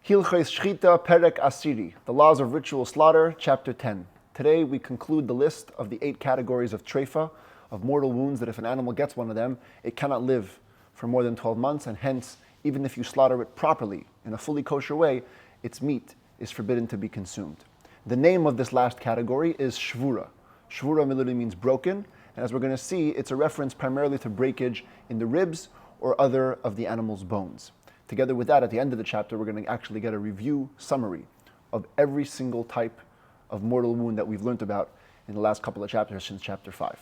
Hilchos Shechitah Perek Asiri, the laws of ritual slaughter, chapter 10. Today we conclude the list of the 8 categories of treifa, of mortal wounds that if an animal gets one of them, it cannot live for more than 12 months, and hence, even if you slaughter it properly, in a fully kosher way, its meat is forbidden to be consumed. The name of this last category is shvura. Shvura literally means broken, and as we're going to see, it's a reference primarily to breakage in the ribs or other of the animal's bones. Together with that, at the end of the chapter, we're going to actually get a review summary of every single type of mortal wound that we've learned about in the last couple of chapters since chapter 5.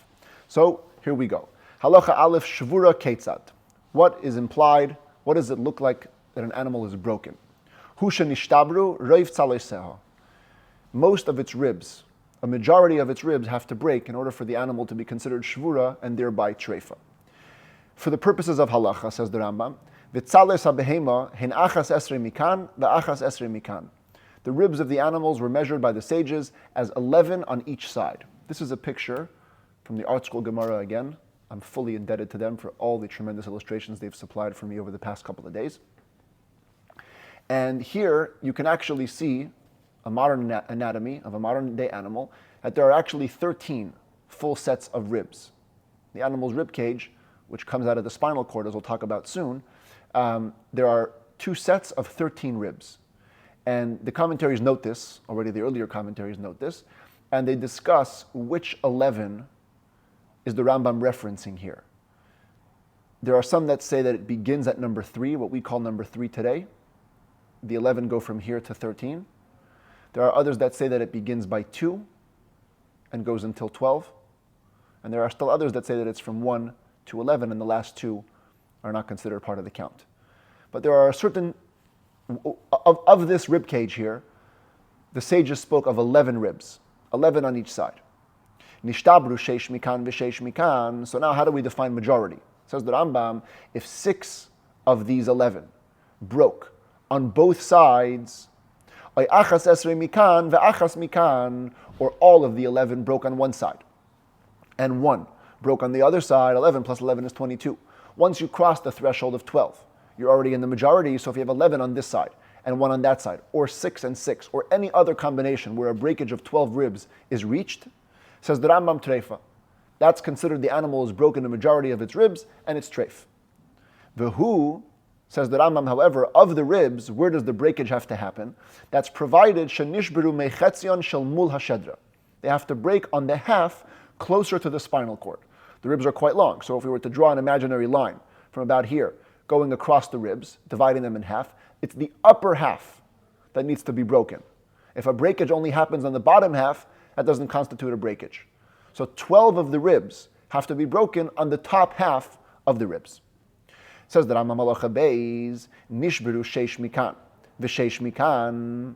So, here we go. Halacha Aleph Shvura Ketzad. What is implied? What does it look like that an animal is broken? Hu shenishtabru roiv tzaleseha. Most of its ribs, a majority of its ribs have to break in order for the animal to be considered shvura and thereby treifa. For the purposes of halacha, says the Rambam, v'tzales habehema hen achas esrei mikan ve'achas esrei mikan. The ribs of the animals were measured by the sages as 11 on each side. This is a picture from the Art School Gemara again. I'm fully indebted to them for all the tremendous illustrations they've supplied for me over the past couple of days. And here you can actually see a modern anatomy of a modern day animal, that there are actually 13 full sets of ribs. The animal's rib cage, which comes out of the spinal cord, as we'll talk about soon, there are 2 sets of 13 ribs. And the commentaries note this, already the earlier commentaries note this, and they discuss which 11 is the Rambam referencing here. There are some that say that it begins at number 3, what we call number 3 today. The 11 go from here to 13. There are others that say that it begins by 2 and goes until 12. And there are still others that say that it's from 1 to 11, and the last 2 are not considered part of the count. But there are certain, of this rib cage here, the sages spoke of 11 ribs, 11 on each side. Nishtabru sheish mikan v'sheish mikan. So now how do we define majority? Says the Rambam, if 6 of these 11 broke on both sides, or achas esrei mikan ve'achas mikan, or all of the 11 broke on one side, and 1 broke on the other side, 11 plus 11 is 22. Once you cross the threshold of 12, you're already in the majority, so if you have 11 on this side, and 1 on that side, or 6 and 6, or any other combination where a breakage of 12 ribs is reached, says the Rambam treifa. That's considered the animal has broken the majority of its ribs, and it's treif. V'hu, says the Rambam, however, of the ribs, where does the breakage have to happen? That's provided shenishberu mechetzion shel mul hashedra. They have to break on the half closer to the spinal cord. The ribs are quite long, so if we were to draw an imaginary line from about here, going across the ribs, dividing them in half, it's the upper half that needs to be broken. If a breakage only happens on the bottom half, that doesn't constitute a breakage. So 12 of the ribs have to be broken on the top half of the ribs. Says the Rambam Halacha Beis, Nishberu sheish mikan, v'sheish mikan.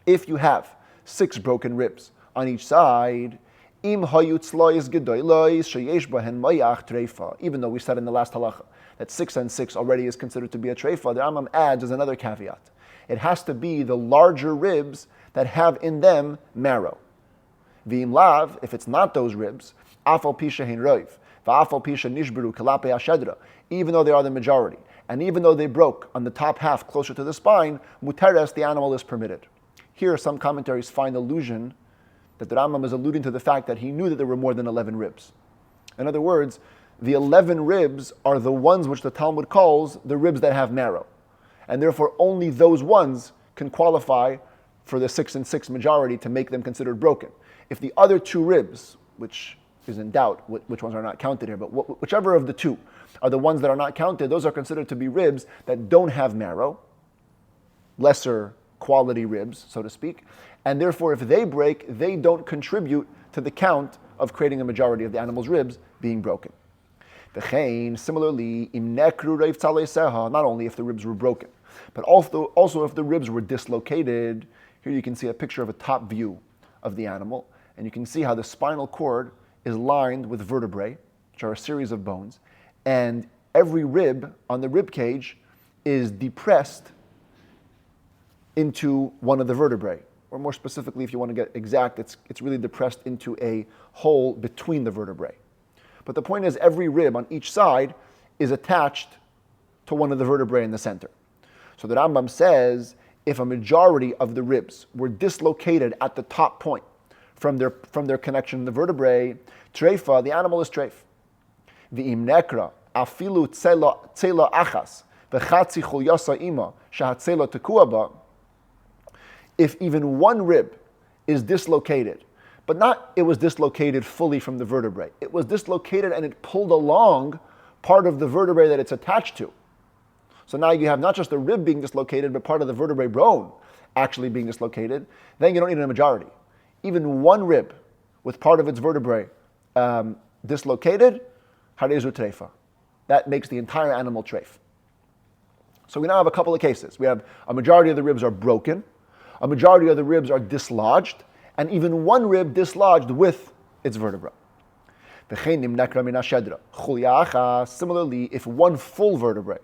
If you have 6 broken ribs on each side, im hayut tzlois gedoylois sheyesh bahen mayach treifa. Even though we said in the last halacha that 6 and 6 already is considered to be a treifa, the Rambam adds as another caveat. It has to be the larger ribs that have in them marrow. V'im lav, if it's not those ribs, afal pisha hein roiv, v'afal pisha nishberu kalape ashedra, even though they are the majority, and even though they broke on the top half closer to the spine, muteres, the animal is permitted. Here some commentaries find allusion that the Rambam is alluding to the fact that he knew that there were more than 11 ribs. In other words, the 11 ribs are the ones which the Talmud calls the ribs that have marrow. And therefore only those ones can qualify for the 6 and 6 majority to make them considered broken. If the other 2 ribs, which is in doubt which ones are not counted here, but whichever of the 2 are the ones that are not counted, those are considered to be ribs that don't have marrow, lesser quality ribs, so to speak, and therefore if they break, they don't contribute to the count of creating a majority of the animal's ribs being broken. Similarly, not only if the ribs were broken, but also if the ribs were dislocated. Here you can see a picture of a top view of the animal, and you can see how the spinal cord is lined with vertebrae, which are a series of bones, and every rib on the rib cage is depressed into one of the vertebrae. Or more specifically, if you want to get exact, it's really depressed into a hole between the vertebrae. But the point is, every rib on each side is attached to one of the vertebrae in the center. So the Rambam says, if a majority of the ribs were dislocated at the top point from their connection in the vertebrae, treifa, the animal is treif. V'im nekra, afilu tzela achas, v'chatzi chulyasa ima, shahatzela tekua ba. If even one rib is dislocated, but not it was dislocated fully from the vertebrae, it was dislocated and it pulled along part of the vertebrae that it's attached to. So now you have not just the rib being dislocated, but part of the vertebrae bone actually being dislocated. Then you don't need a majority. Even one rib with part of its vertebrae dislocated, harezu treifa. That makes the entire animal treif. So we now have a couple of cases. We have a majority of the ribs are broken, a majority of the ribs are dislodged, and even one rib dislodged with its vertebra. Similarly, if one full vertebrae,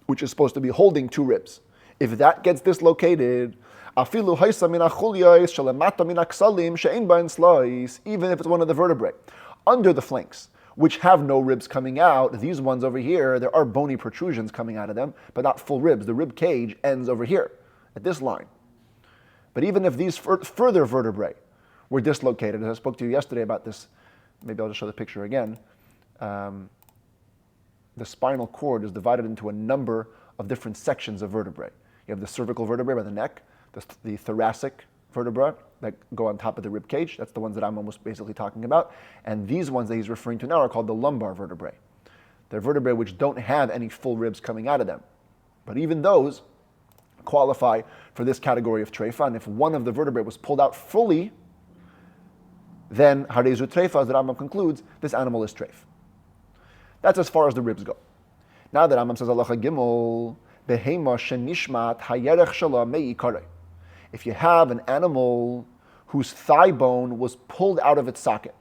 which is supposed to be holding two ribs, if that gets dislocated, even if it's one of the vertebrae, under the flanks, which have no ribs coming out, these ones over here, there are bony protrusions coming out of them, but not full ribs. The rib cage ends over here, at this line. But even if these further vertebrae were dislocated, as I spoke to you yesterday about this, maybe I'll just show the picture again. The spinal cord is divided into a number of different sections of vertebrae. You have the cervical vertebrae by the neck, the thoracic vertebrae that go on top of the rib cage. That's the ones that I'm almost basically talking about. And these ones that he's referring to now are called the lumbar vertebrae. They're vertebrae which don't have any full ribs coming out of them. But even those qualify for this category of treifa. And if one of the vertebrae was pulled out fully, then harezu treifa, as the Rambam concludes, this animal is treif. That's as far as the ribs go. Now the Rambam says, Halacha Gimel, behema shenishmat hayerech shala me'ikare. If you have an animal whose thigh bone was pulled out of its socket,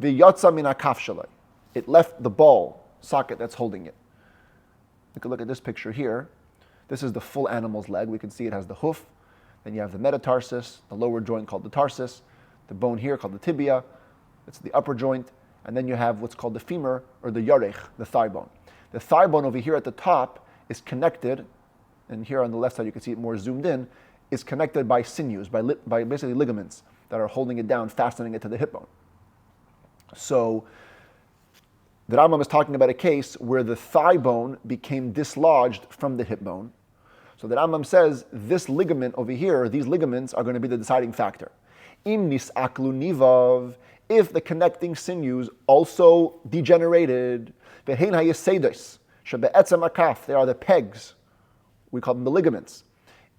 v'yatsa min hakaf shalai, it left the ball socket that's holding it. You can look at this picture here. This is the full animal's leg. We can see it has the hoof. Then you have the metatarsus, the lower joint called the tarsus, the bone here called the tibia. It's the upper joint. And then you have what's called the femur, or the yarech, the thigh bone. The thigh bone over here at the top is connected, and here on the left side you can see it more zoomed in, is connected by sinews, by basically ligaments that are holding it down, fastening it to the hip bone. So the Rambam is talking about a case where the thigh bone became dislodged from the hip bone. So the Rambam says this ligament over here, these ligaments are going to be the deciding factor. Im nisaklu nivav, if the connecting sinews also degenerated, they are the pegs, we call them the ligaments,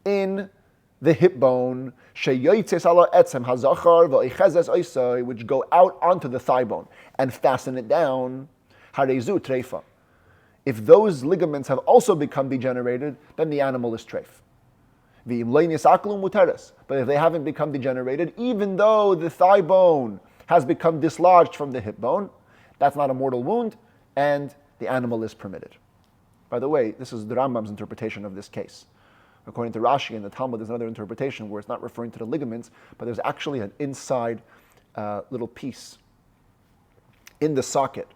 in the hip bone, which go out onto the thigh bone and fasten it down, if those ligaments have also become degenerated, then the animal is treif. But if they haven't become degenerated, even though the thigh bone has become dislodged from the hip bone, that's not a mortal wound, and the animal is permitted. By the way, this is the Rambam's interpretation of this case. According to Rashi and the Talmud, there's another interpretation where it's not referring to the ligaments, but there's actually an inside little piece in the socket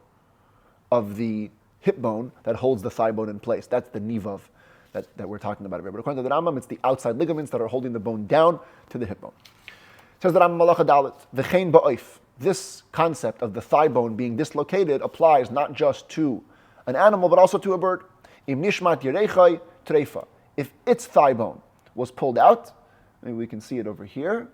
of the hip bone that holds the thigh bone in place. That's the nivav that we're talking about. But according to the Rambam, it's the outside ligaments that are holding the bone down to the hip bone. It says the Rambam Malacha Dalet, v'chein ba'oif. This concept of the thigh bone being dislocated applies not just to an animal, but also to a bird. Im nishmat yerechai treifa. If its thigh bone was pulled out, maybe we can see it over here.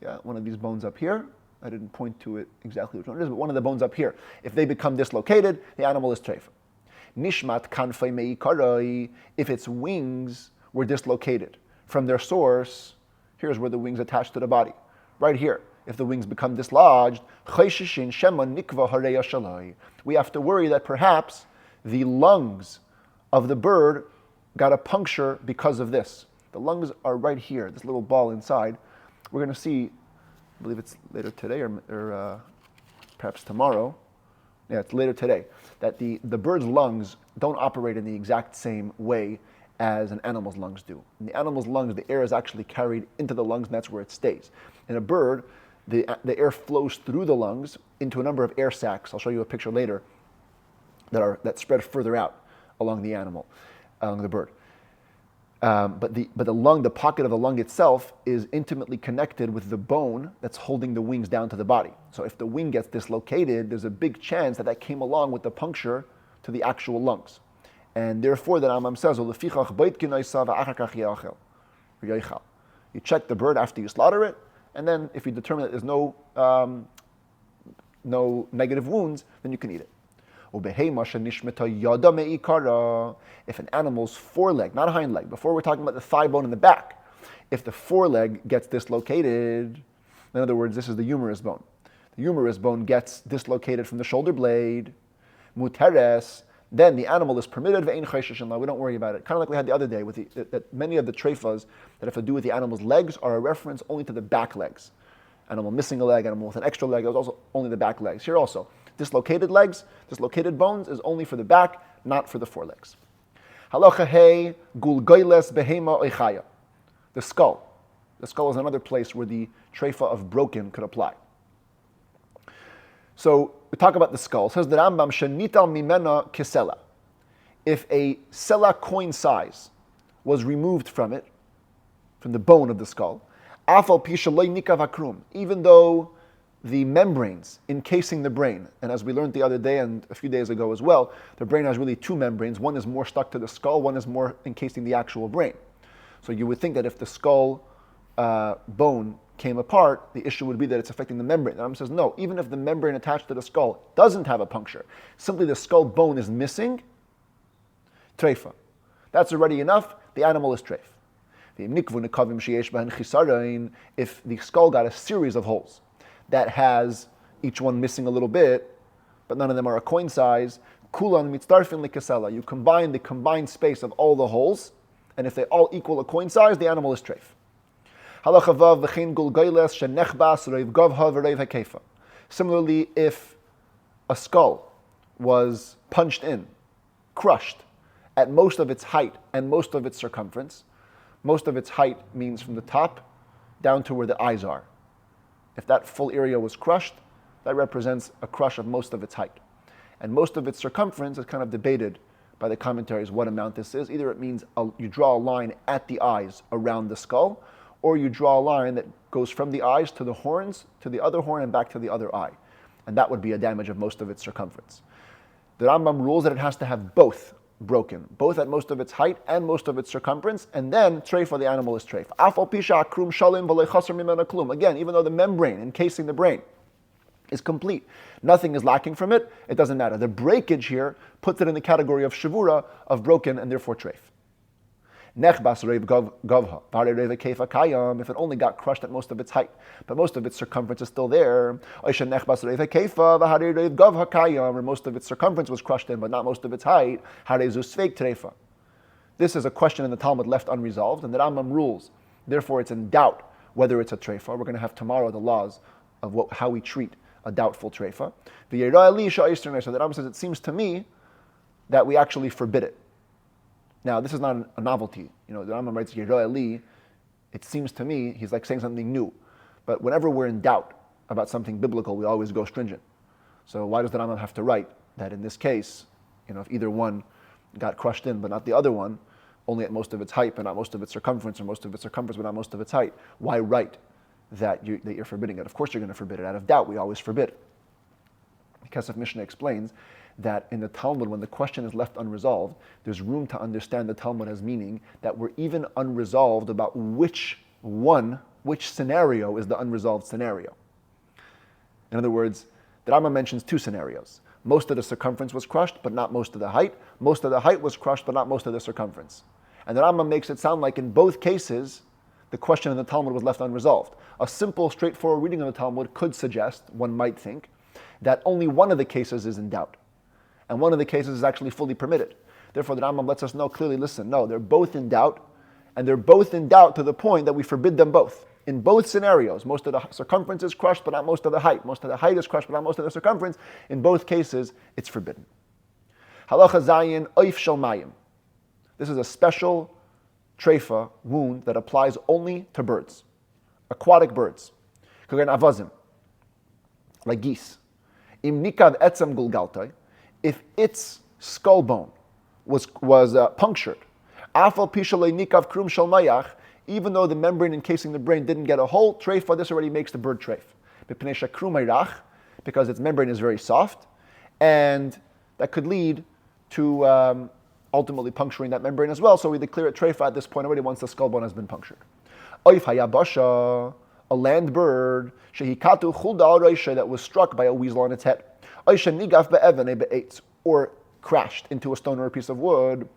Yeah, one of these bones up here. I didn't point to it exactly which one it is, but one of the bones up here. If they become dislocated, the animal is treifa. Nishmat kanfei meikarai. If its wings were dislocated from their source, here's where the wings attach to the body. Right here. If the wings become dislodged, we have to worry that perhaps the lungs of the bird got a puncture because of this. The lungs are right here, this little ball inside. We're going to see, I believe it's later today or perhaps tomorrow. Yeah, it's later today. That the bird's lungs don't operate in the exact same way as an animal's lungs do. In the animal's lungs, the air is actually carried into the lungs, and that's where it stays. In a bird, the air flows through the lungs into a number of air sacs. I'll show you a picture later that spread further out along the animal. along the bird. But the lung, the pocket of the lung itself, is intimately connected with the bone that's holding the wings down to the body. So if the wing gets dislocated, there's a big chance that that came along with the puncture to the actual lungs. And therefore, the Rambam says, you check the bird after you slaughter it, and then if you determine that there's no negative wounds, then you can eat it. If an animal's foreleg, not a hind leg, before we're talking about the thigh bone in the back, if the foreleg gets dislocated, in other words, this is the humerus bone. The humerus bone gets dislocated from the shoulder blade, muteres, then the animal is permitted, we don't worry about it. Kind of like we had the other day, with that many of the treifas that have to do with the animal's legs are a reference only to the back legs. Animal missing a leg, animal with an extra leg, it was also only the back legs. Here also, dislocated legs, dislocated bones is only for the back, not for the forelegs. Halacha hey gulgoiles behema oichaya. The skull. The skull is another place where the treifa of broken could apply. So we talk about the skull. It says the Rambam shenital mimena kesela. If a sela coin size was removed from it, from the bone of the skull, afal pisha loy nikav hakrum, even though the membranes encasing the brain, and as we learned the other day and a few days ago as well, the brain has really two membranes. One is more stuck to the skull, one is more encasing the actual brain. So you would think that if the skull bone came apart, the issue would be that it's affecting the membrane. The Rambam says no, even if the membrane attached to the skull doesn't have a puncture, simply the skull bone is missing, treifa. That's already enough, the animal is treif. If the skull got a series of holes that has each one missing a little bit, but none of them are a coin size, kulan mitzdarfin likasela. You combine the combined space of all the holes, and if they all equal a coin size, the animal is treif. Similarly, if a skull was punched in, crushed, at most of its height and most of its circumference, most of its height means from the top down to where the eyes are. If that full area was crushed, that represents a crush of most of its height. And most of its circumference is kind of debated by the commentaries what amount this is. Either it means you draw a line at the eyes around the skull, or you draw a line that goes from the eyes to the horns, to the other horn, and back to the other eye. And that would be a damage of most of its circumference. The Rambam rules that it has to have both broken, both at most of its height and most of its circumference, and then treifa, the animal is treif. Again, even though the membrane encasing the brain is complete, nothing is lacking from it, it doesn't matter. The breakage here puts it in the category of shavura, of broken, and therefore treif. If it only got crushed at most of its height, but most of its circumference is still there, or most of its circumference was crushed in, but not most of its height, this is a question in the Talmud left unresolved, and the Rambam rules. Therefore, it's in doubt whether it's a treifa. We're going to have tomorrow the laws of how we treat a doubtful treifa. So the Rambam says, it seems to me that we actually forbid it. Now, this is not a novelty. The Rambam writes, it seems to me, he's like saying something new. But whenever we're in doubt about something biblical, we always go stringent. So why does the Rambam have to write that in this case, if either one got crushed in but not the other one, only at most of its height but not most of its circumference, or most of its circumference but not most of its height, why write that you're forbidding it? Of course you're going to forbid it. Out of doubt, we always forbid it. Because Mishneh explains that in the Talmud, when the question is left unresolved, there's room to understand the Talmud as meaning that we're even unresolved about which scenario is the unresolved scenario. In other words, the Rambam mentions two scenarios. Most of the circumference was crushed, but not most of the height. Most of the height was crushed, but not most of the circumference. And the Rambam makes it sound like in both cases, the question in the Talmud was left unresolved. A simple, straightforward reading of the Talmud could suggest, one might think, that only one of the cases is in doubt, and one of the cases is actually fully permitted. Therefore, the Rambam lets us know clearly, listen, no, they're both in doubt, and they're both in doubt to the point that we forbid them both. In both scenarios, most of the circumference is crushed, but not most of the height. Most of the height is crushed, but not most of the circumference. In both cases, it's forbidden. Halacha zayin oif shel mayim. This is a special treifa, wound, that applies only to birds, aquatic birds. Kagan avazim, like geese. Im nikav etzem gulgaltai, if its skull bone was punctured Afal pishalei nikav krum shel mayach, even though the membrane encasing the brain didn't get a hole, treifa, this already makes the bird treif. B'pnei shakrum hayrach, because its membrane is very soft, and that could lead to ultimately puncturing that membrane as well. So we declare it treifa at this point already once the skull bone has been punctured. Oif hayabasha, a land bird, shehikatu chulda al reisha, that was struck by a weasel on its head. Oisha nigaf be'even be'etz, or crashed into a stone or a piece of wood.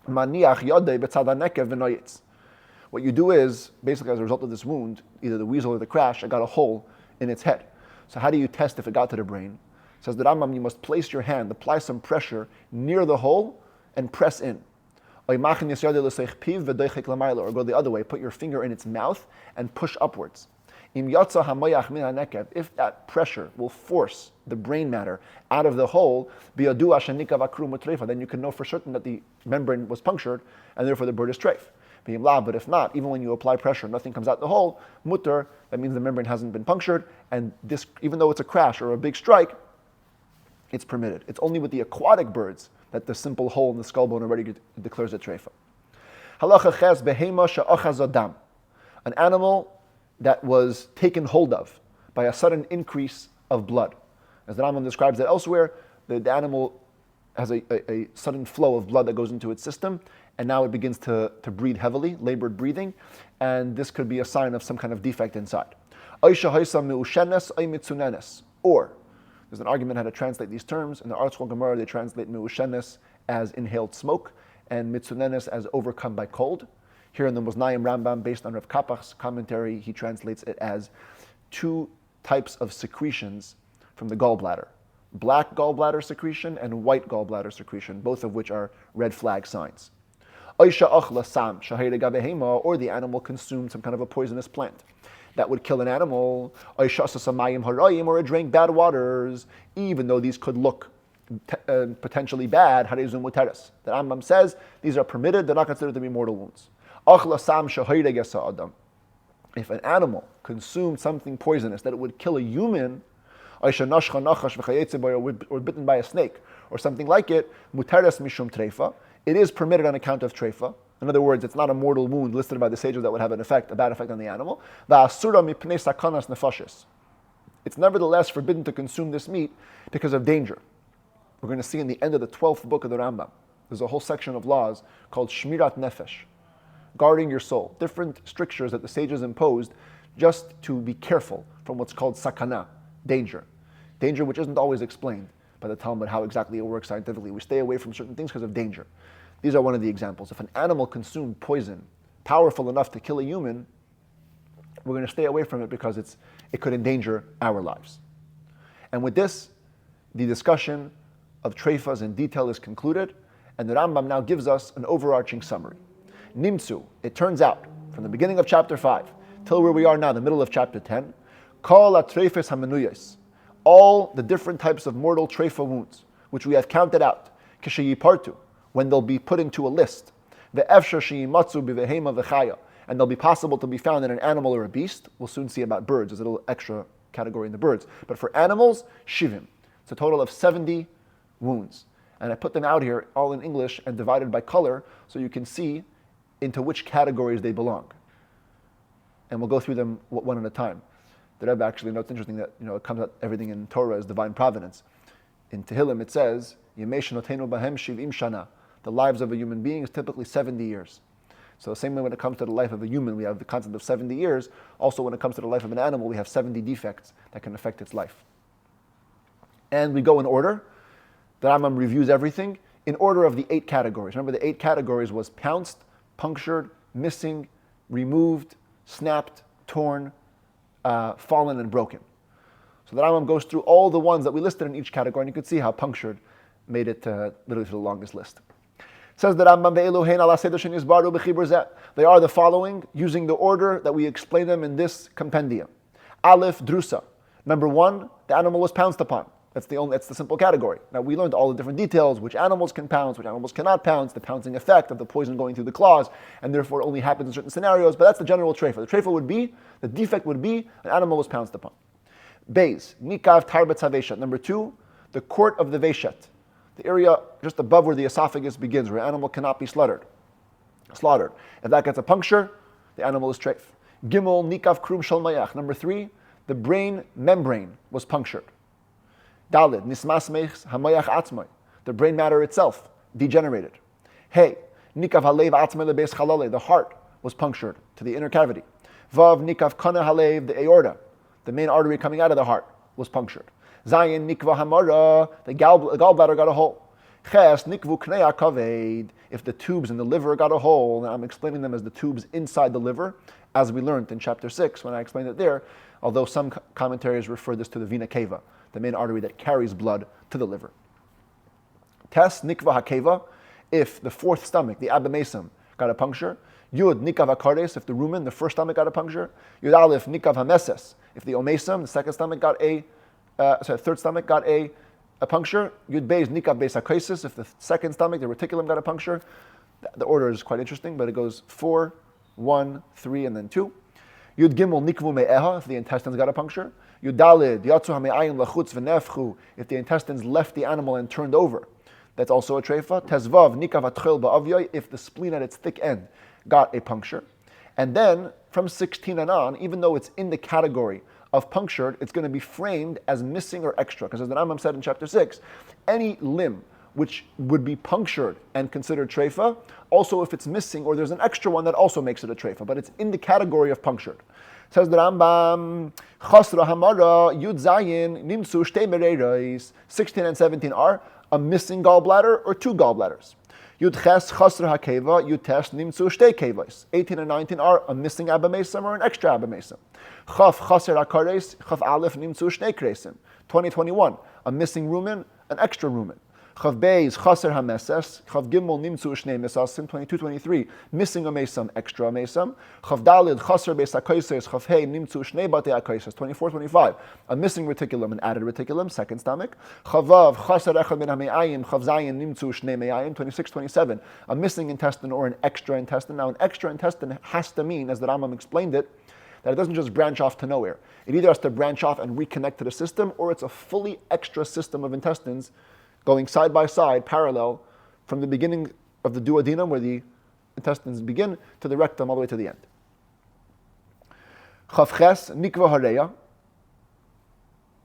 Maniach yodei betzad hanekev v'noyetz. What you do is, basically as a result of this wound, either the weasel or the crash, it got a hole in its head. So how do you test if it got to the brain? It says the Rambam, you must place your hand, apply some pressure near the hole, and press in. Or go the other way, put your finger in its mouth and push upwards. If that pressure will force the brain matter out of the hole, then you can know for certain that the membrane was punctured, and therefore the bird is treif. But if not, even when you apply pressure, nothing comes out the hole, mutter, that means the membrane hasn't been punctured, and this, even though it's a crash or a big strike, it's permitted. It's only with the aquatic birds that the simple hole in the skull bone already declares it treifa. Halacha ches behema she'achaz adam, an animal that was taken hold of by a sudden increase of blood. As the Rambam describes it elsewhere, the animal has a sudden flow of blood that goes into its system, and now it begins to breathe heavily, labored breathing, and this could be a sign of some kind of defect inside. Or, there's an argument how to translate these terms. In the Artschool Gemara, they translate me'ushenes as inhaled smoke, and mitzunenes as overcome by cold. Here in the Muznayim Rambam, based on Rav Kapach's commentary, he translates it as two types of secretions from the gallbladder. Black gallbladder secretion and white gallbladder secretion, both of which are red flag signs. Or the animal consumed some kind of a poisonous plant that would kill an animal, or it drank bad waters, even though these could look potentially bad. The Rambam says these are permitted, they're not considered to be mortal wounds. If an animal consumed something poisonous that it would kill a human, or bitten by a snake, or something like it, it is permitted on account of treifa. In other words, it's not a mortal wound listed by the sages that would have a bad effect on the animal. It's nevertheless forbidden to consume this meat because of danger. We're going to see in the end of the 12th book of the Rambam, there's a whole section of laws called Shmirat Nefesh, guarding your soul. Different strictures that the sages imposed just to be careful from what's called sakana, danger. Danger which isn't always explained by the Talmud how exactly it works scientifically. We stay away from certain things because of danger. These are one of the examples. If an animal consumed poison powerful enough to kill a human, we're going to stay away from it because it could endanger our lives. And with this, the discussion of treifas in detail is concluded, and the Rambam now gives us an overarching summary. Nimtzu, it turns out, from the beginning of chapter 5 till where we are now, the middle of chapter 10, kol ha-treifes hamenuyos, all the different types of mortal treifa wounds, which we have counted out, kishayipartu, when they'll be put into a list, ve'efshar sheyimatzu b'vehema v'chaya, and they'll be possible to be found in an animal or a beast. We'll soon see about birds. There's a little extra category in the birds. But for animals, shivim. It's a total of 70 wounds. And I put them out here, all in English, and divided by color, so you can see into which categories they belong. And we'll go through them one at a time. The Rebbe actually notes interesting that it comes out everything in Torah is divine providence. In Tehillim it says, Yemei shenotenu bahem shivim shana. The lives of a human being is typically 70 years. So the same way when it comes to the life of a human, we have the concept of 70 years. Also when it comes to the life of an animal, we have 70 defects that can affect its life. And we go in order. The Rambam reviews everything in order of the 8 categories. Remember, the 8 categories was pounced, punctured, missing, removed, snapped, torn, fallen, and broken. So the Rambam goes through all the ones that we listed in each category, and you can see how punctured made it literally to the longest list. It says the Rambam, they are the following, using the order that we explain them in this compendium. Aleph, drusa. Number 1, the animal was pounced upon. That's the simple category. Now we learned all the different details, which animals can pounce, which animals cannot pounce, the pouncing effect of the poison going through the claws, and therefore it only happens in certain scenarios, but that's the general treifa. The treifa would be, the defect would be, an animal was pounced upon. Beis, nikav tarbetz haveshet. Number 2, the court of the veshet. The area just above where the esophagus begins, where an animal cannot be slaughtered. slaughtered. If that gets a puncture, the animal is treif. Gimel nikav krum shel mayach. Number 3, the brain membrane was punctured. Dalid nismas meichs hamayach atzmai. The brain matter itself degenerated. Hey, nikav halev atzmai lebeis chalale. The heart was punctured to the inner cavity. Vav nikav kana halev, the aorta, the main artery coming out of the heart, was punctured. Zayin nikva hamara, the gallbladder got a hole. Ches nikvu knei kaved, if the tubes in the liver got a hole, and I'm explaining them as the tubes inside the liver, as we learned in chapter 6 when I explained it there, although some commentaries refer this to the vena cava, the main artery that carries blood to the liver. Tes nikva hakeva, if the fourth stomach, the abomasum, got a puncture. Yud nikav hakares, if the rumen, the first stomach, got a puncture. Yud aleph nikav hameses, if the omesum, the second stomach, got third stomach got a puncture. Yud beis nikav beis hakaisis, if the second stomach, the reticulum, got a puncture. The order is quite interesting, but it goes 4, 1, 3, and then 2. Yud gimel nikvu me'eha, if the intestines got a puncture. Yud dalid yatzu hame'ayim lachutz v'nefchu, if the intestines left the animal and turned over. That's also a treifa. Tezvav nikav atchil ba'avyoy, if the spleen at its thick end got a puncture. And then from 16 and on, even though it's in the category of punctured, it's going to be framed as missing or extra. Because as the Rambam said in chapter 6, any limb which would be punctured and considered treifa, also if it's missing or there's an extra one, that also makes it a treifa. But it's in the category of punctured. Says the Rambam, Chasra Hamara, Yud Zayin, Nimtzu Shtei Mereiros, 16 and 17 are a missing gallbladder or 2 gallbladders. Yud Ches Chasra Hakeva, Yud Tes Nimtzu Shtei Kevos. 18 and 19 are a missing abomasum or an extra abomasum. Chaf Chaser Hakares, Chaf Aleph Nimtzu Shtei Kresim. 2021, a missing rumen, an extra rumen. Chav Beis Chaser Hameses, Chav Gimel Nimtzu Shnei Mesasim. 22-23, missing a mesam, extra mesam. Chav Dalid Chaser Beis Hakaises, Chav Hey Nimtzu Shnei Bate Hakaises. 24-25, a missing reticulum, an added reticulum, second stomach. Chavav Chaser Echad Ben Hame'ayim, Chav Zayin Nimtzu Shnei Me'ayim. 26-27, a missing intestine or an extra intestine. Now an extra intestine has to mean, as the Rambam explained it, that it doesn't just branch off to nowhere. It either has to branch off and reconnect to the system, or it's a fully extra system of intestines going side by side, parallel, from the beginning of the duodenum, where the intestines begin, to the rectum, all the way to the end. Chavches nikva hareya,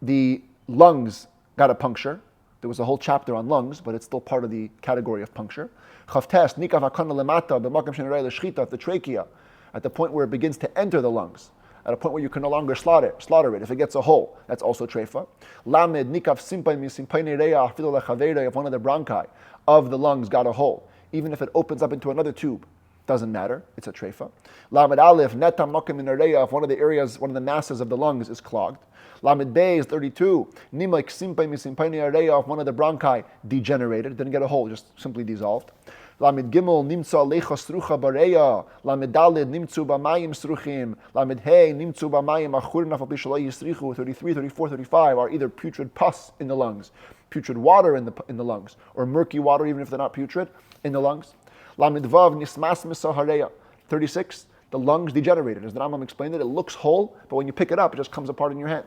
the lungs got a puncture. There was a whole chapter on lungs, but it's still part of the category of puncture. Chavtes nikav hakana lemata b'makam shenarei l'shchita, the trachea, at the point where it begins to enter the lungs, at a point where you can no longer slaughter it. If it gets a hole, that's also treifa. Lamed nikav simpay misimpay nereya afilu lechaveira, if one of the bronchi of the lungs got a hole, even if it opens up into another tube, doesn't matter, it's a treifa. Lamed aleph neta makim nereya, if one of the areas, one of the masses of the lungs is clogged. Lamed beis 32, nimak simpay misimpay nereya, if one of the bronchi degenerated, didn't get a hole, just simply dissolved. Lamed Gimel nimtzu alecha strucha bareya. Lamed Daled nimtzu b'mayim struchim. Lamed Hey nimtzu b'mayim achurin afal pishalei yisrichu. 33, 34, 35 are either putrid pus in the lungs, putrid water in the lungs, or murky water, even if they're not putrid, in the lungs. Lamed Vav nismas misahareya. 36, the lungs degenerated. As the Rambam explained it, it looks whole, but when you pick it up, it just comes apart in your hand.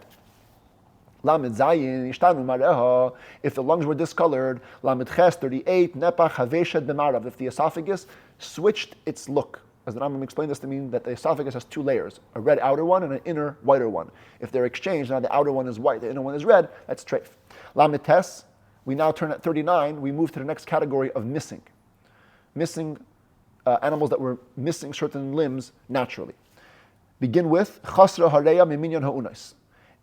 Lamed Zayin, Ishtanu Mareha, if the lungs were discolored. Lamed Ches 38, Nepach Haveshed B'marav, if the esophagus switched its look. As the Rambam explained this to mean that the esophagus has 2 layers, a red outer one and an inner whiter one. If they're exchanged, now the outer one is white, the inner one is red, that's treif. Lamed Tes, we now turn at 39, we move to the next category of missing. Missing animals that were missing certain limbs naturally. Begin with Chasra Hareya Miminyan Ha'unais.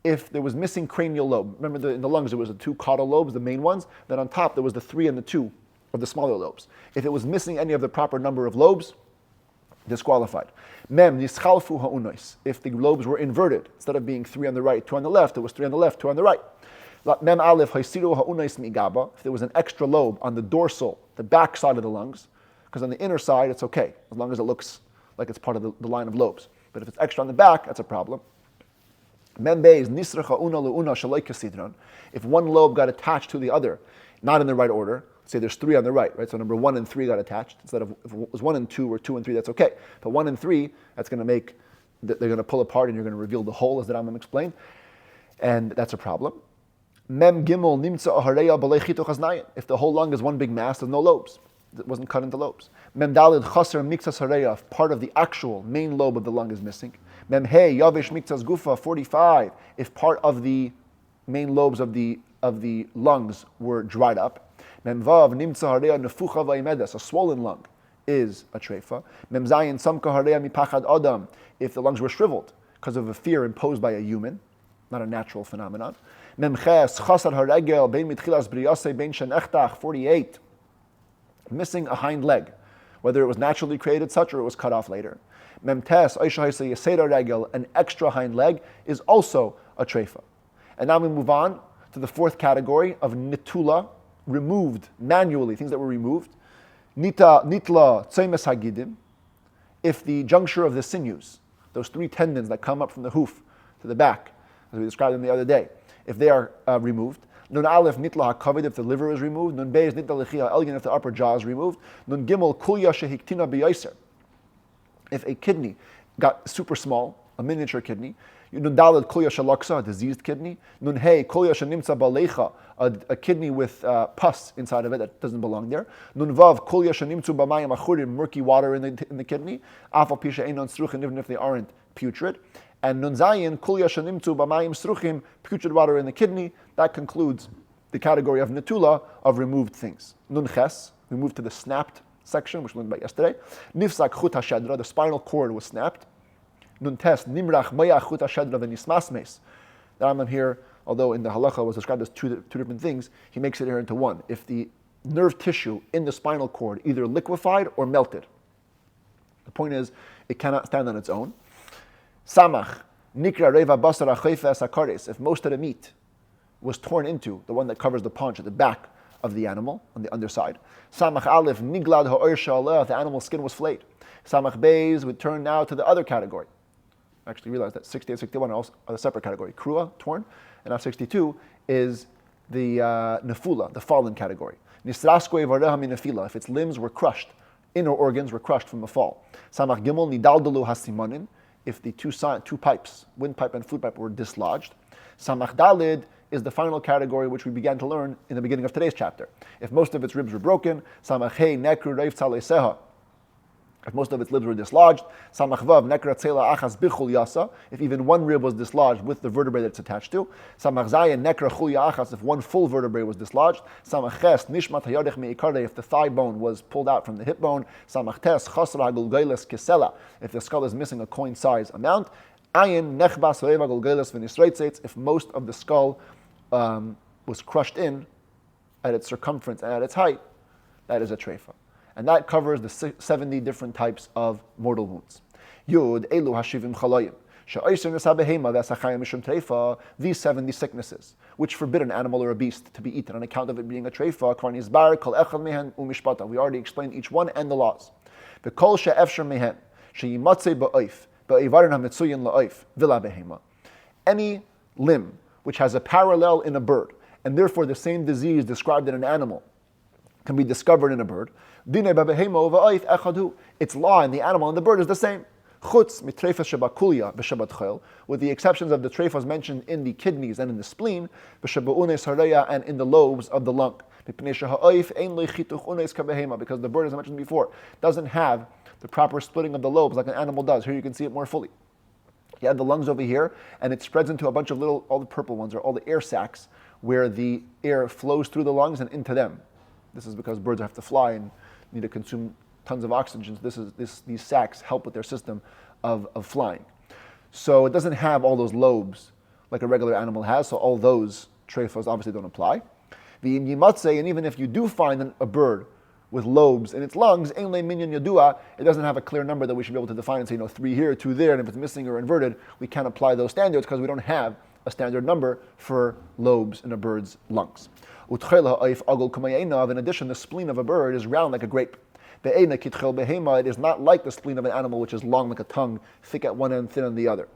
If there was missing cranial lobe, remember in the lungs there was the 2 caudal lobes, the main ones, then on top there was the 3 and the 2 of the smaller lobes. If it was missing any of the proper number of lobes, disqualified. Mem nischalfu ha'unois, if the lobes were inverted, instead of being 3 on the right, 2 on the left, it was 3 on the left, 2 on the right. Mem aleph haisiru ha'unois migaba, if there was an extra lobe on the dorsal, the back side of the lungs, because on the inner side it's okay, as long as it looks like it's part of the line of lobes. But if it's extra on the back, that's a problem. If one lobe got attached to the other, not in the right order, say there's 3 on the right, so number 1 and 3 got attached, instead of if it was 1 and 2 or 2 and 3, that's okay. But 1 and 3, that's going to make, they're going to pull apart and you're going to reveal the hole, as the Rambam explained, and that's a problem. Mem gimel nimtza ahareya b'lei chito chaznayin. If the whole lung is one big mass, there's no lobes. It wasn't cut into lobes. Mem dalid chaser mikzas hareya, if part of the actual main lobe of the lung is missing. Mem hey yavish mikzas gufa, 45, if part of the main lobes of the lungs were dried up. Mem vav nimtza hareya nefucha vaimedes, a swollen lung is a treifa. Mem zayin samka hareya mipachad adam, if the lungs were shriveled because of a fear imposed by a human, not a natural phenomenon. Mem ches chasar haregel bein mitchilas briyase bein shenechtach, 48, missing a hind leg, whether it was naturally created such or it was cut off later. Memtes, regel, an extra hind leg, is also a treifa. And now we move on to the fourth category of nitula, removed manually, things that were removed. Nitla tzemes hagidim, if the juncture of the sinews, those three tendons that come up from the hoof to the back, as we described them the other day, if they are removed. Nun aleph nitla hakaved, if the liver is removed. Nun beis nitla lechia elgin, if the upper jaw is removed. Nun gimel kulya shehiktina b'yaiser, if a kidney got super small, a miniature kidney. Nun daled kulya shalaksa, a diseased kidney. Nun hey kulya shenimtza balecha, a kidney with pus inside of it that doesn't belong there. Nun vav kulya shenimtzu b'mayim achurim, murky water in the kidney. Afal pisha einon sruchin, even if they aren't putrid. And nun zayin kulya shenimtzu b'mayim sruchim, putrid water in the kidney. That concludes the category of netula, of removed things. Nun ches, we move to the snapped section, which we learned about yesterday. Nifsak chut hashedra, the spinal cord was snapped. Nun tes nimrach maya chut hashedra v'nismasmes. The Rambam here, although in the halacha was described as two different things, he makes it here into one. If the nerve tissue in the spinal cord either liquefied or melted, the point is it cannot stand on its own. Samach nikra reva basar achayfes Shacharis, if most of the meat was torn into, the one that covers the paunch at the back of the animal, on the underside. Samach aleph niglad ha'or sha'aleh, the animal's skin was flayed. Samach beis would turn now to the other category. I actually realized that 60 and 61 are a separate category. Krua, torn, and now 62 is the nefula, the fallen category. Nisraskoi vareha min nefila, if its limbs were crushed, inner organs were crushed from a fall. Samach gimel nidaldalu hasimanin, if the two pipes, windpipe and food pipe, were dislodged. Samach dalid is the final category which we began to learn in the beginning of today's chapter. If most of its ribs were broken, samach hey nekru reif tzaleseha, if most of its ribs were dislodged, samach vav nekra tzela achas bichul yasa, if even one rib was dislodged with the vertebrae that it's attached to, samach zayin nekra chulya achas, if one full vertebrae was dislodged, samach ches nishmat hayadech meikare, if the thigh bone was pulled out from the hip bone, samach tes chasra gulgailes kesela, if the skull is missing a coin size amount, ayin nechbas reva gulgailes v'nisreitzets, if most of the skull was crushed in at its circumference and at its height, that is a treifa. And that covers the 70 different types of mortal wounds. Yud elu hashivim chalayim. These 70 sicknesses, which forbid an animal or a beast to be eaten on account of it being a treifa, we already explained each one and the laws. Any limb which has a parallel in a bird, and therefore the same disease described in an animal can be discovered in a bird, its law in the animal and the bird is the same. With the exceptions of the treifas mentioned in the kidneys and in the spleen, and in the lobes of the lung. Because the bird, as I mentioned before, doesn't have the proper splitting of the lobes like an animal does. Here you can see it more fully. You have the lungs over here, and it spreads into a bunch of little, all the purple ones are all the air sacs, where the air flows through the lungs and into them. This is because birds have to fly and need to consume tons of oxygen. So these sacs help with their system of flying. So it doesn't have all those lobes like a regular animal has, so all those treifas obviously don't apply. And even if you do find a bird with lobes in its lungs, it doesn't have a clear number that we should be able to define and say, 3 here, 2 there, and if it's missing or inverted, we can't apply those standards because we don't have a standard number for lobes in a bird's lungs. In addition, the spleen of a bird is round like a grape. It is not like the spleen of an animal, which is long like a tongue, thick at one end, thin on the other.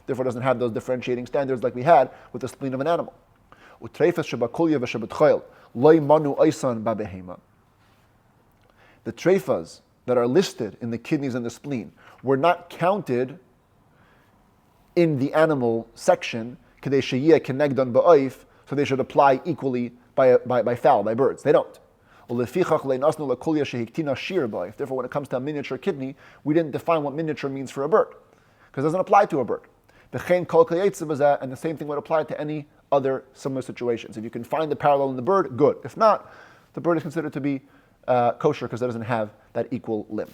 Therefore, it doesn't have those differentiating standards like we had with the spleen of an animal. The treifas that are listed in the kidneys and the spleen were not counted in the animal section, so they should apply equally by birds. They don't. Therefore, when it comes to a miniature kidney, we didn't define what miniature means for a bird, because it doesn't apply to a bird. And the same thing would apply to any other similar situations. If you can find the parallel in the bird, good. If not, the bird is considered to be kosher because it doesn't have that equal limb.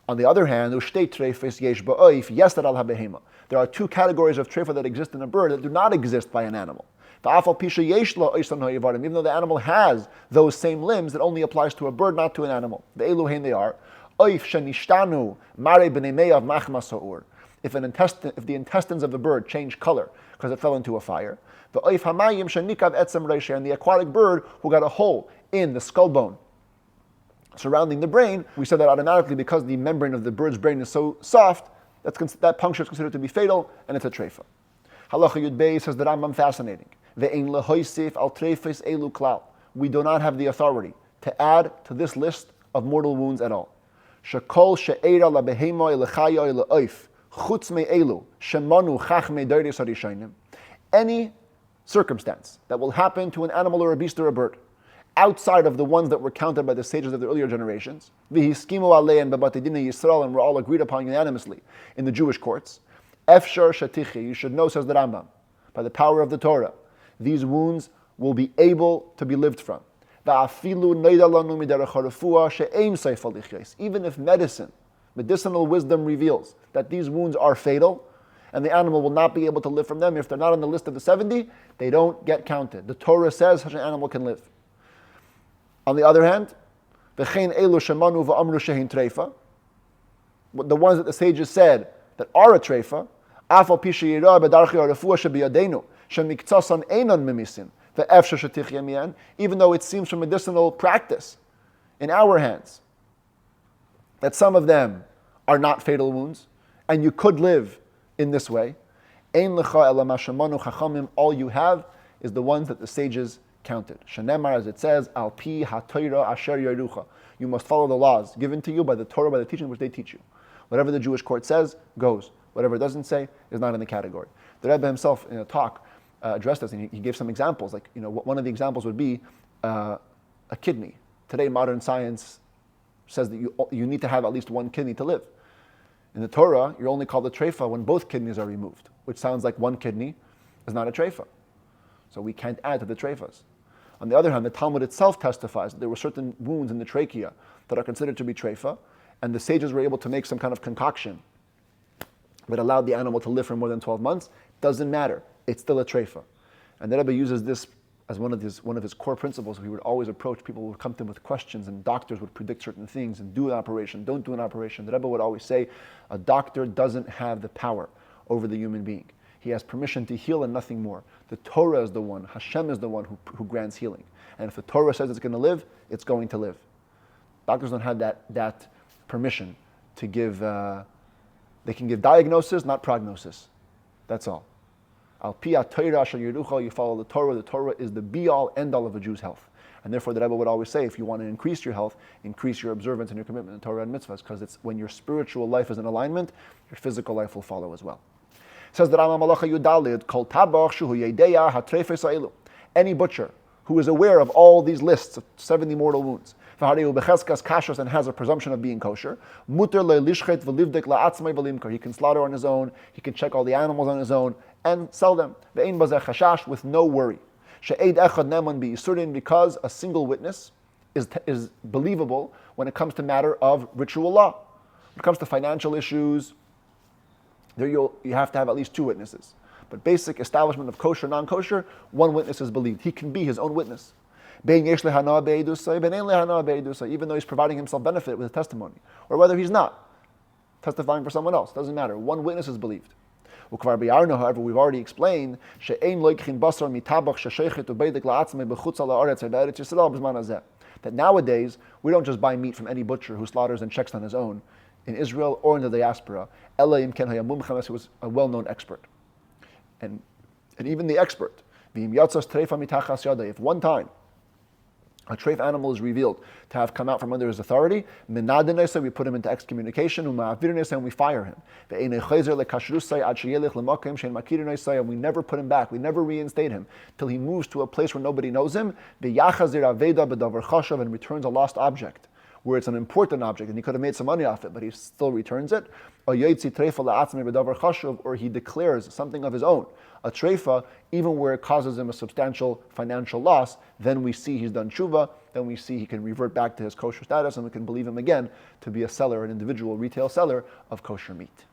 On the other hand, there are two categories of treifa that exist in a bird that do not exist by an animal. Even though the animal has those same limbs, it only applies to a bird, not to an animal. They are. If the intestines of the bird change color because it fell into a fire, and the aquatic bird who got a hole in the skull bone surrounding the brain, we said that automatically because the membrane of the bird's brain is so soft, that puncture is considered to be fatal, and it's a treifa. Halacha Yud Beis says the Rambam fascinating. We do not have the authority to add to this list of mortal wounds at all. Any circumstance that will happen to an animal or a beast or a bird outside of the ones that were counted by the sages of the earlier generations, and were all agreed upon unanimously in the Jewish courts, you should know, says the Rambam, by the power of the Torah, these wounds will be able to be lived from. Even if medicinal wisdom reveals that these wounds are fatal, and the animal will not be able to live from them, if they're not on the list of the 70, they don't get counted. The Torah says such an animal can live. On the other hand, the ones that the sages said that are a treifa, even though it seems from medicinal practice in our hands that some of them are not fatal wounds, and you could live in this way, all you have is the ones that the sages counted. Shenemar, as it says, Al pi ha-Torah asher yarucha. You must follow the laws given to you by the Torah, by the teaching which they teach you. Whatever the Jewish court says, goes. Whatever it doesn't say is not in the category. The Rebbe himself, in a talk, addressed this, and he gave some examples. Like, one of the examples would be a kidney. Today, modern science says that you need to have at least one kidney to live. In the Torah, you're only called a treifa when both kidneys are removed, which sounds like one kidney is not a treifa. So we can't add to the treifas. On the other hand, the Talmud itself testifies that there were certain wounds in the trachea that are considered to be treifa, and the sages were able to make some kind of concoction that allowed the animal to live for more than 12 months. Doesn't matter. It's still a treifa. And the Rebbe uses this as one of his core principles. He would always approach people who would come to him with questions, and doctors would predict certain things and do an operation, don't do an operation. The Rebbe would always say, a doctor doesn't have the power over the human being. He has permission to heal and nothing more. The Torah is the one, Hashem is the one who grants healing. And if the Torah says it's going to live, it's going to live. Doctors don't have that permission to give, they can give diagnosis, not prognosis. That's all. Al pi ha-Torah asher yarucha, you follow the Torah. The Torah is the be-all, end-all of a Jew's health. And therefore the Rebbe would always say, if you want to increase your health, increase your observance and your commitment to Torah and mitzvahs, because it's when your spiritual life is in alignment, your physical life will follow as well. Says the Rambam Malacha Yudalid, Kol Tabach Shuhu Yedeya HaTreifes Ha'elu. Any butcher who is aware of all these lists of 70 mortal wounds, V'hareu Becheskas Kashos, and has a presumption of being kosher, Muter LeLishchet V'livdek LaAtzmei V'limkar. He can slaughter on his own, he can check all the animals on his own, and sell them. Ve'ein Bazeh Chashash, with no worry. She'eid Echad Neman B'Yisurin, because a single witness is believable when it comes to matter of ritual law. When it comes to financial issues, there you have to have at least two witnesses. But basic establishment of kosher, non-kosher, one witness is believed. He can be his own witness. Even though he's providing himself benefit with his testimony. Or whether he's not testifying for someone else. Doesn't matter. One witness is believed. However, we've already explained that nowadays, we don't just buy meat from any butcher who slaughters and checks on his own in Israel or in the diaspora, unless he was a well-known expert. And even the expert, if one time a treif animal is revealed to have come out from under his authority, we put him into excommunication, and we fire him. And we never put him back, we never reinstate him till he moves to a place where nobody knows him, and returns a lost object, where it's an important object and he could have made some money off it, but he still returns it. Or he declares something of his own, a treifa, even where it causes him a substantial financial loss. Then we see he's done tshuva, then we see he can revert back to his kosher status, and we can believe him again to be a seller, an individual retail seller of kosher meat.